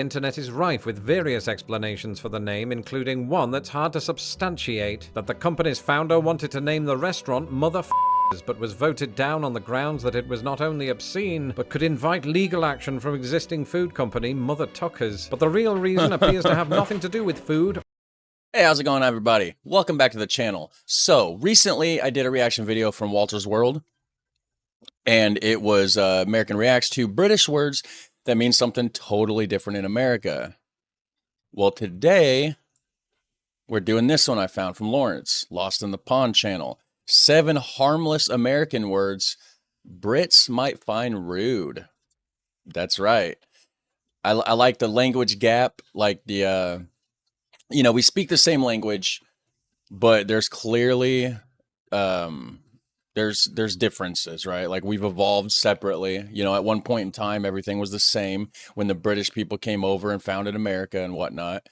Internet is rife with various explanations for the name, including one that's hard to substantiate, that the company's founder wanted to name the restaurant Motherfuckers, but was voted down on the grounds that it was not only obscene, but could invite legal action from existing food company Mother Tuckers. But the real reason appears to have nothing to do with food. Hey, how's it going, everybody? Welcome back to the channel. So, recently I did a reaction video from Walter's World, and it was American reacts to British words that mean something totally different in America. Well, today we're doing this one I found from Lawrence, Lost in the Pond channel. 7 harmless American words Brits might find rude. That's right. I like the language gap, like the, you know, we speak the same language, but there's clearly, there's differences, right? Like we've evolved separately. You know, at one point in time, everything was the same when the British people came over and founded America and whatnot.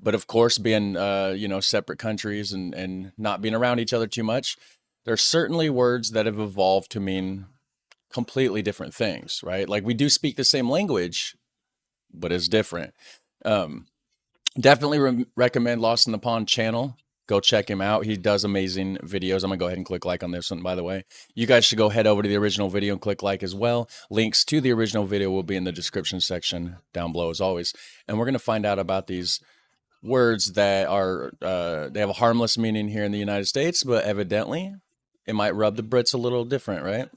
But of course, being, you know, separate countries and not being around each other too much, there's certainly words that have evolved to mean completely different things, right? Like we do speak the same language, but it's different. Definitely recommend Lost in the Pond channel. Go check him out. He does amazing videos. I'm going to go ahead and click like on this one, by the way. You guys should go head over to the original video and click like as well. Links to the original video will be in the description section down below as always. And we're going to find out about these words that are, they have a harmless meaning here in the United States, but evidently it might rub the Brits a little different, right?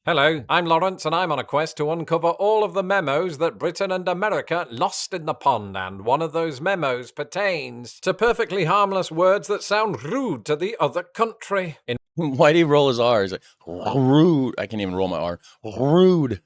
Hello, I'm Lawrence, and I'm on a quest to uncover all of the memos that Britain and America lost in the pond, and one of those memos pertains to perfectly harmless words that sound rude to the other country. Why do you roll his R? He's like, rude. I can't even roll my R. Rude.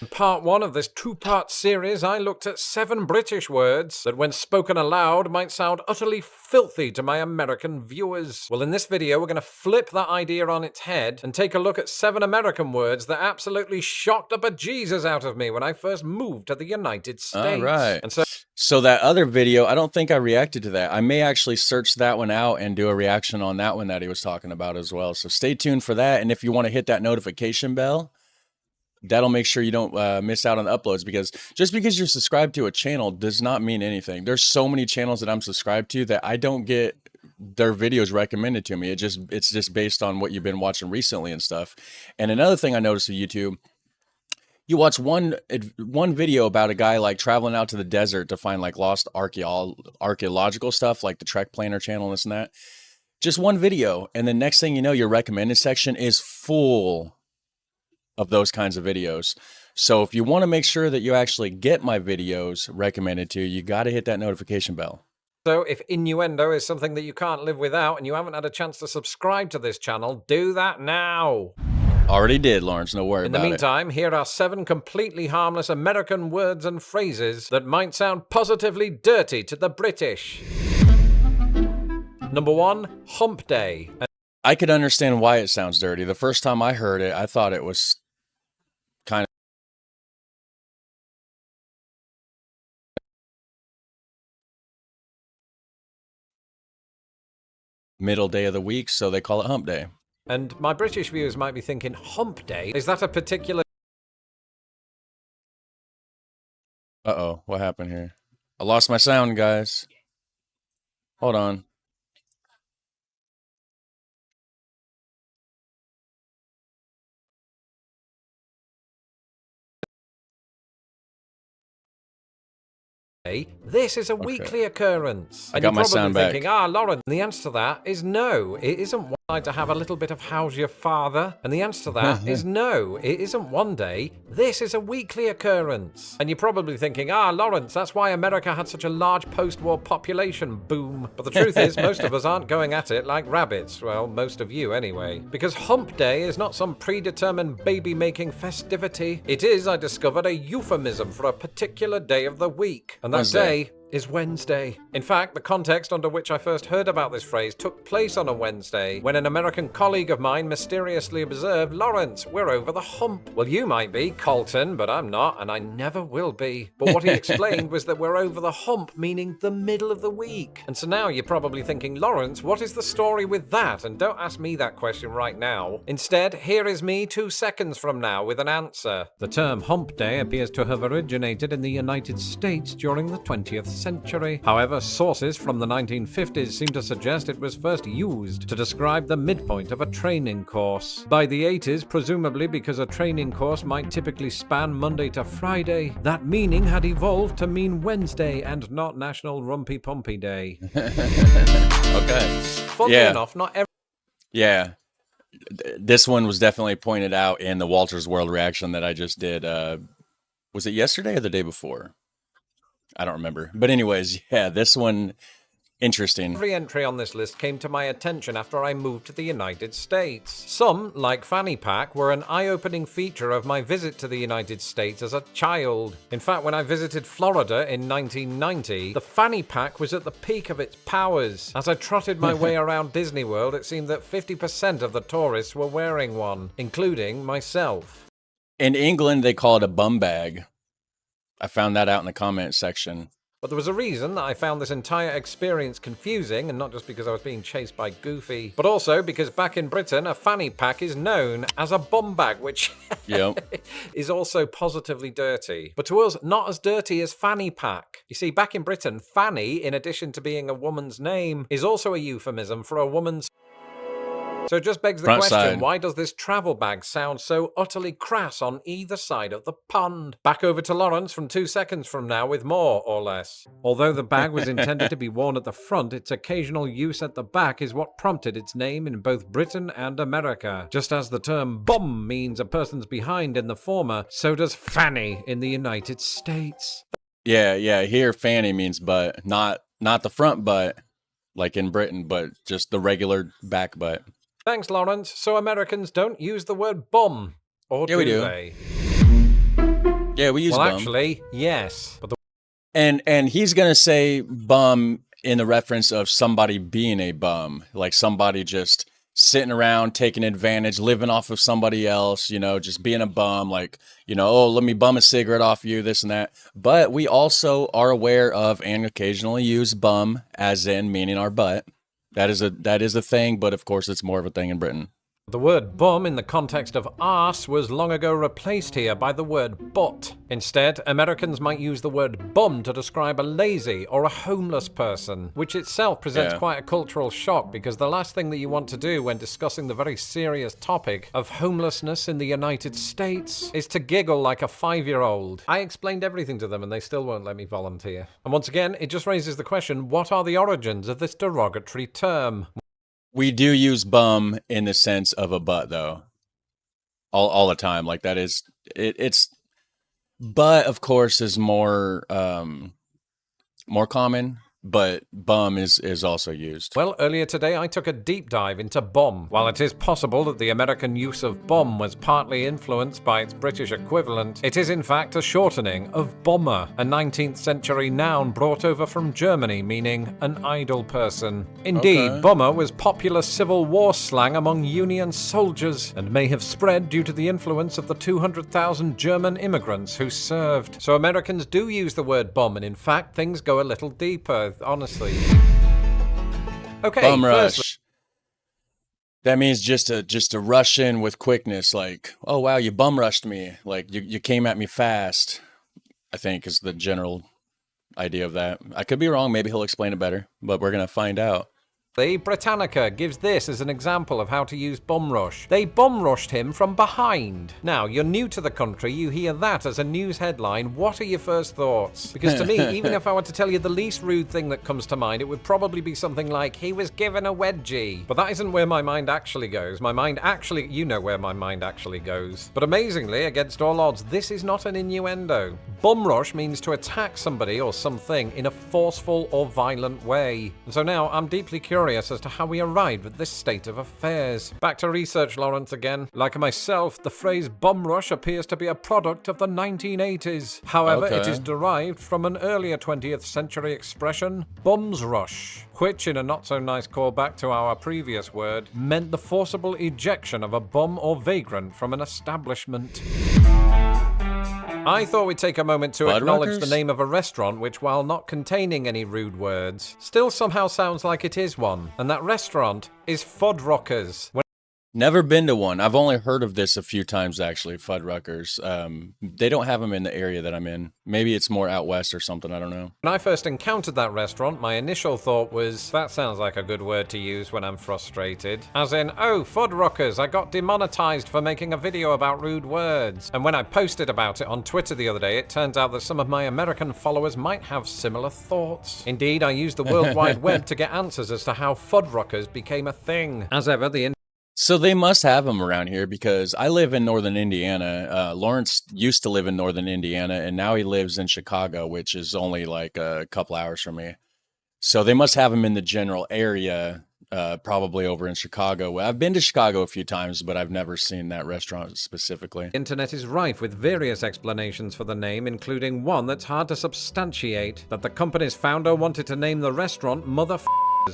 In part 1 of this 2-part series, I looked at 7 British words that, when spoken aloud, might sound utterly filthy to my American viewers. Well, in this video, we're going to flip that idea on its head and take a look at 7 American words that absolutely shocked the bejesus out of me when I first moved to the United States. All right. And so that other video, I don't think I reacted to that. I may actually search that one out and do a reaction on that one that he was talking about as well. So stay tuned for that. And if you want to hit that notification bell, that'll make sure you don't miss out on the uploads, because just because you're subscribed to a channel does not mean anything. There's so many channels that I'm subscribed to that I don't get their videos recommended to me. It's just based on what you've been watching recently and stuff. And another thing I noticed with YouTube, you watch one video about a guy like traveling out to the desert to find like lost archaeological stuff, like the Trek Planner channel and this and that. Just one video, and the next thing you know, your recommended section is full of those kinds of videos. So if you want to make sure that you actually get my videos recommended to you, you got to hit that notification bell. So if innuendo is something that you can't live without and you haven't had a chance to subscribe to this channel, do that now. Already did, Lawrence. No worry about it. In the meantime, here are 7 completely harmless American words and phrases that might sound positively dirty to the British. Number 1, Hump Day. I could understand why it sounds dirty. The first time I heard it, I thought it was kind of middle day of the week, so they call it Hump Day. And my British viewers might be thinking, Hump Day? Is that a particular... Uh-oh, what happened here? I lost my sound, guys. Hold on. This is a weekly occurrence. I got my sound back. Thinking, Lauren, the answer to that is no. It isn't one day to have a little bit of how's your father? And the answer to that is no. It isn't one day. This is a weekly occurrence. And you're probably thinking, Lawrence, that's why America had such a large post-war population boom. But the truth is, most of us aren't going at it like rabbits. Well, most of you anyway. Because Hump Day is not some predetermined baby-making festivity. It is, I discovered, a euphemism for a particular day of the week. And that day is Wednesday. In fact, the context under which I first heard about this phrase took place on a Wednesday, when an American colleague of mine mysteriously observed, "Lawrence, we're over the hump." Well, you might be, Colton, but I'm not, and I never will be. But what he explained was that we're over the hump, meaning the middle of the week. And so now you're probably thinking, "Lawrence, what is the story with that?" And don't ask me that question right now. Instead, here is me 2 seconds from now with an answer. The term hump day appears to have originated in the United States during the 20th century. However, sources from the 1950s seem to suggest it was first used to describe the midpoint of a training course. By the 80s, presumably because a training course might typically span Monday to Friday, that meaning had evolved to mean Wednesday and not National Rumpy Pumpy Day. Okay. Funnily enough, not every... Yeah. This one was definitely pointed out in the Walter's World reaction that I just did. Was it yesterday or the day before? I don't remember. But anyways, yeah, this one, interesting. Every entry on this list came to my attention after I moved to the United States. Some, like Fanny Pack, were an eye-opening feature of my visit to the United States as a child. In fact, when I visited Florida in 1990, the Fanny Pack was at the peak of its powers. As I trotted my way around Disney World, it seemed that 50% of the tourists were wearing one, including myself. In England, they call it a bum bag. I found that out in the comment section. But there was a reason that I found this entire experience confusing, and not just because I was being chased by Goofy, but also because back in Britain, a fanny pack is known as a bum bag, which is also positively dirty. But to us, not as dirty as fanny pack. You see, back in Britain, fanny, in addition to being a woman's name, is also a euphemism for a woman's... So it just begs the question, why does this travel bag sound so utterly crass on either side of the pond? Back over to Lawrence from 2 seconds from now with more or less. Although the bag was intended to be worn at the front, its occasional use at the back is what prompted its name in both Britain and America. Just as the term bum means a person's behind in the former, so does fanny in the United States. Yeah, here fanny means butt, not the front butt like in Britain, but just the regular back butt. Thanks, Lawrence. So Americans don't use the word bum, or do they? Yeah, we use bum. Well, actually, yes. But and he's going to say bum in the reference of somebody being a bum, like somebody just sitting around, taking advantage, living off of somebody else, just being a bum, like, oh, let me bum a cigarette off you, this and that. But we also are aware of and occasionally use bum as in meaning our butt. That is a thing, but of course it's more of a thing in Britain. The word bum in the context of arse was long ago replaced here by the word butt. Instead, Americans might use the word bum to describe a lazy or a homeless person, which itself presents quite a cultural shock because the last thing that you want to do when discussing the very serious topic of homelessness in the United States is to giggle like a 5-year-old. I explained everything to them and they still won't let me volunteer. And once again, it just raises the question, what are the origins of this derogatory term? We do use bum in the sense of a butt, though, all the time. Like that is it's butt, of course, is more common, but bum is also used. Well, earlier today I took a deep dive into bum. While it is possible that the American use of bum was partly influenced by its British equivalent, it is in fact a shortening of bomber, a 19th century noun brought over from Germany meaning an idle person. Indeed, bomber was popular Civil War slang among Union soldiers and may have spread due to the influence of the 200,000 German immigrants who served. So Americans do use the word bum, and in fact things go a little deeper. Honestly. Okay, bum rush. That means just to rush in with quickness, like, oh wow, you bum rushed me. Like you came at me fast, I think is the general idea of that. I could be wrong, maybe he'll explain it better, but we're gonna find out. The Britannica gives this as an example of how to use bum rush. They bum rushed him from behind. Now, you're new to the country, you hear that as a news headline. What are your first thoughts? Because to me, even if I were to tell you the least rude thing that comes to mind, it would probably be something like, he was given a wedgie. But that isn't where my mind actually goes. You know where my mind actually goes. But amazingly, against all odds, this is not an innuendo. Bum rush means to attack somebody or something in a forceful or violent way. And so now, I'm deeply curious curious as to how we arrived at this state of affairs. Back to research, Lawrence, again. Like myself, the phrase bum rush appears to be a product of the 1980s. However, it is derived from an earlier 20th century expression, bums rush, which, in a not-so-nice callback to our previous word, meant the forcible ejection of a bum or vagrant from an establishment. I thought we'd take a moment to acknowledge the name of a restaurant which, while not containing any rude words, still somehow sounds like it is one. And that restaurant is Fuddruckers. Never been to one. I've only heard of this a few times, actually, Fuddruckers. They don't have them in the area that I'm in. Maybe it's more out west or something, I don't know. When I first encountered that restaurant, my initial thought was, that sounds like a good word to use when I'm frustrated. As in, oh, Fuddruckers, I got demonetized for making a video about rude words. And when I posted about it on Twitter the other day, it turns out that some of my American followers might have similar thoughts. Indeed, I used the World Wide Web to get answers as to how Fuddruckers became a thing. As ever, So they must have them around here because I live in northern Indiana. Lawrence used to live in northern Indiana, and now he lives in Chicago, which is only like a couple hours from me. So they must have them in the general area, probably over in Chicago. I've been to Chicago a few times, but I've never seen that restaurant specifically. Internet is rife with various explanations for the name, including one that's hard to substantiate, that the company's founder wanted to name the restaurant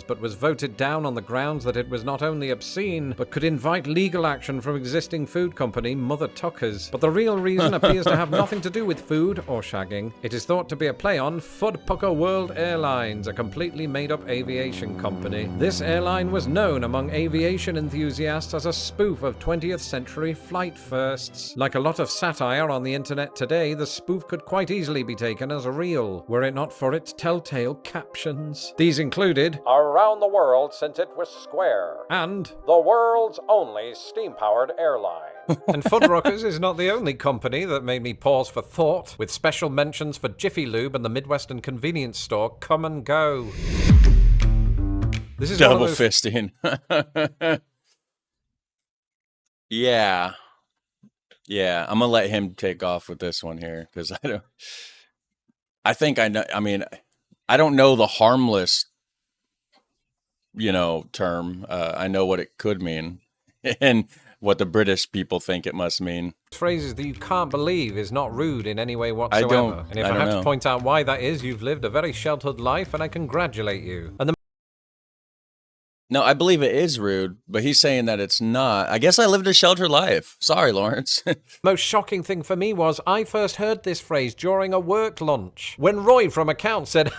but was voted down on the grounds that it was not only obscene, but could invite legal action from existing food company Mother Tuckers. But the real reason appears to have nothing to do with food or shagging. It is thought to be a play on Fuddrucker World Airlines, a completely made-up aviation company. This airline was known among aviation enthusiasts as a spoof of 20th century flight firsts. Like a lot of satire on the internet today, the spoof could quite easily be taken as real, were it not for its telltale captions. These included, "Around the world since it was square," and "the world's only steam-powered airline." And Fuddruckers is not the only company that made me pause for thought, with special mentions for Jiffy Lube and the Midwestern convenience store Come and Go. This is double fisting. Yeah. Yeah, I'm gonna let him take off with this one here because I think I know. I mean, I don't know the harmless term. I know what it could mean and what the British people think it must mean. Phrases that you can't believe is not rude in any way whatsoever. And if I have to point out why that is, you've lived a very sheltered life and I congratulate you. And No, I believe it is rude, but he's saying that it's not. I guess I lived a sheltered life. Sorry, Lawrence. most shocking thing for me was I first heard this phrase during a work lunch when Roy from accounts said,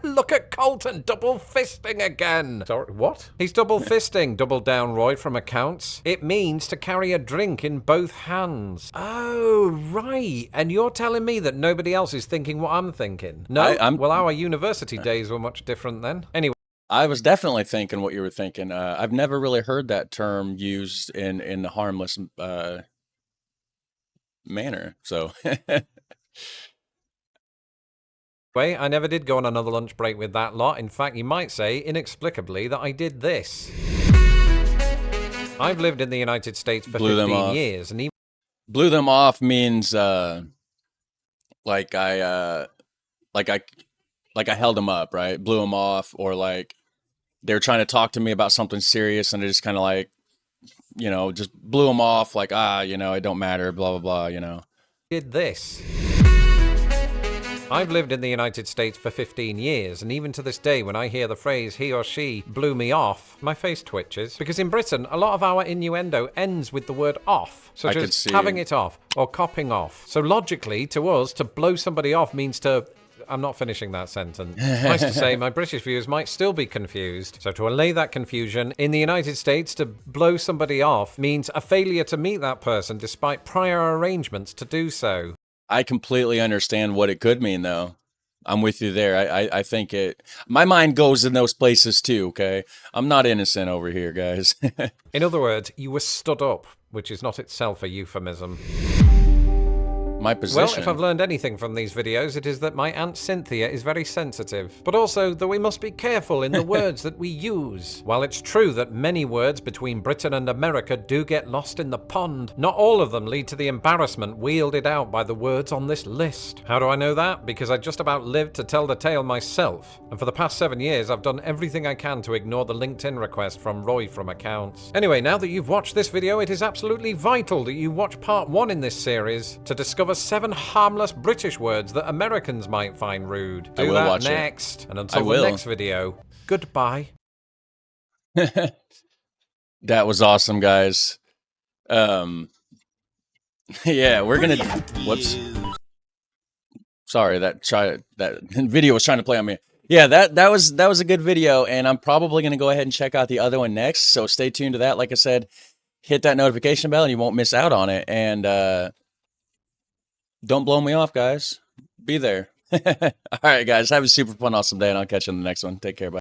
"Look at Colton double fisting again." Sorry, what? He's double fisting, doubled down Roy from accounts. It means to carry a drink in both hands. Oh, right. And you're telling me that nobody else is thinking what I'm thinking? No? Well, our university days were much different then. Anyway. I was definitely thinking what you were thinking. I've never really heard that term used in the harmless manner. So I never did go on another lunch break with that lot. In fact, you might say, inexplicably, that I did this. I've lived in the United States for 15 years, and even blew them off means like I held them up, right? Blew them off, or like they were trying to talk to me about something serious, and I just kind of like, just blew them off, like, it don't matter, blah, blah, blah, Did this. I've lived in the United States for 15 years, and even to this day, when I hear the phrase he or she blew me off, my face twitches. Because in Britain, a lot of our innuendo ends with the word off, such as having it off or copping off. So logically, to us, to blow somebody off means to... I'm not finishing that sentence. Nice to say, my British viewers might still be confused. So to allay that confusion, in the United States, to blow somebody off means a failure to meet that person despite prior arrangements to do so. I completely understand what it could mean, though. I'm with you there. I think my mind goes in those places too, okay? I'm not innocent over here, guys. In other words, you were stood up, which is not itself a euphemism. my position. Well, if I've learned anything from these videos, it is that my Aunt Cynthia is very sensitive. But also that we must be careful in the words that we use. While it's true that many words between Britain and America do get lost in the pond, not all of them lead to the embarrassment wielded out by the words on this list. How do I know that? Because I just about lived to tell the tale myself. And for the past 7 years, I've done everything I can to ignore the LinkedIn request from Roy from Accounts. Anyway, now that you've watched this video, it is absolutely vital that you watch part 1 in this series to discover 7 harmless British words that Americans might find rude. Do that next. And until the next video, goodbye. That was awesome, guys. Yeah, we're gonna. Whoops. Sorry, that video was trying to play on me. Yeah, that was a good video, and I'm probably gonna go ahead and check out the other one next. So stay tuned to that. Like I said, hit that notification bell, and you won't miss out on it. And don't blow me off, guys. Be there. All right, guys. Have a super fun, awesome day, and I'll catch you in the next one. Take care. Bye.